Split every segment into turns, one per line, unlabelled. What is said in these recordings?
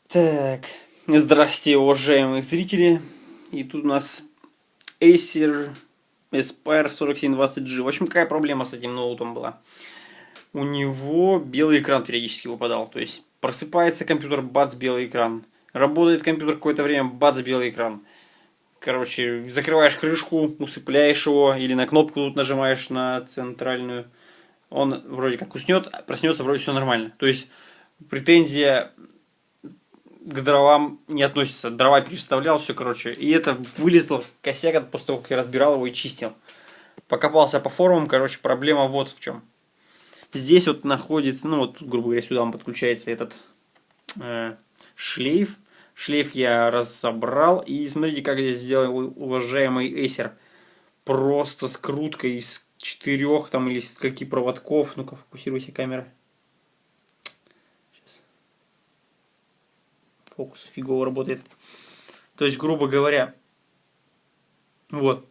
Так, здравствуйте, уважаемые зрители. И тут у нас Acer Aspire 4720G. В общем, какая проблема с этим ноутом была? У него белый экран периодически выпадал. То есть просыпается компьютер, бац, белый экран. Работает компьютер какое-то время, бац, белый экран. Короче, закрываешь крышку, усыпляешь его, или на кнопку тут нажимаешь на центральную. Он вроде как уснет, проснется, вроде все нормально. То есть претензия к дровам не относится. Дрова переставлял, все, короче. И это вылезло косяк после того, как я разбирал его и чистил. Покопался по форумам, короче, проблема вот в чем. Здесь вот находится, ну вот, грубо говоря, сюда он подключается этот шлейф. Шлейф я разобрал. И смотрите, как здесь сделал уважаемый Acer. Просто скрутка из 4 там или скольки проводков. Ну-ка, фокусируйся, камера. Сейчас. Фокус фигово работает. То есть, грубо говоря, вот,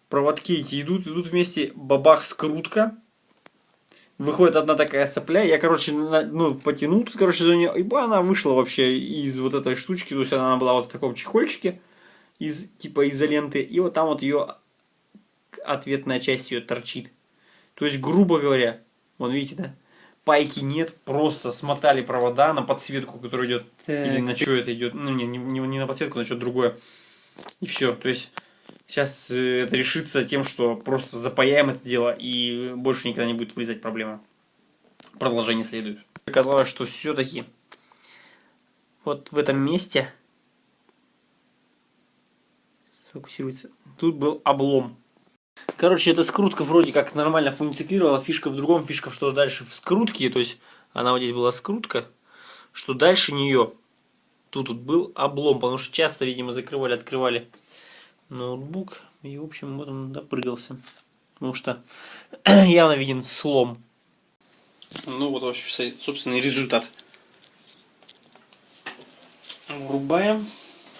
проводки эти идут вместе, бабах, скрутка. Выходит одна такая сопля, я, короче, потянул тут, короче, за нее, и она вышла вообще из вот этой штучки, то есть она была вот в таком чехольчике, из типа изоленты, и вот там вот ее ответная часть ее торчит. То есть, грубо говоря, вон видите, да, пайки нет, просто смотали провода на подсветку, которая идет, или на что это идет, ну не на подсветку, на что-то другое, и все, то есть... Сейчас это решится тем, что просто запаяем это дело и больше никогда не будет вылезать проблема. Продолжение следует. Оказалось, что все-таки вот в этом месте сфокусируется. Тут был облом. Короче, эта скрутка вроде как нормально функционировала, фишка в другом, фишка что дальше в скрутке, то есть она вот здесь была скрутка, что дальше нее тут был облом, потому что часто, видимо, закрывали, открывали ноутбук, и в общем вот он допрыгался, потому что явно виден слом. Ну вот вообще собственный результат. Врубаем,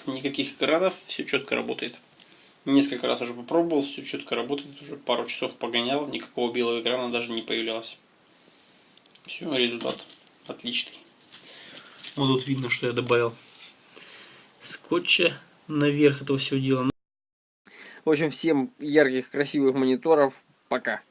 никаких экранов, все четко работает. Несколько раз уже попробовал, все четко работает, уже пару часов погонял, никакого белого экрана даже не появлялось. Все, результат отличный. Вот тут видно, что я добавил скотча наверх этого всего дела. В общем, всем ярких, красивых мониторов. Пока.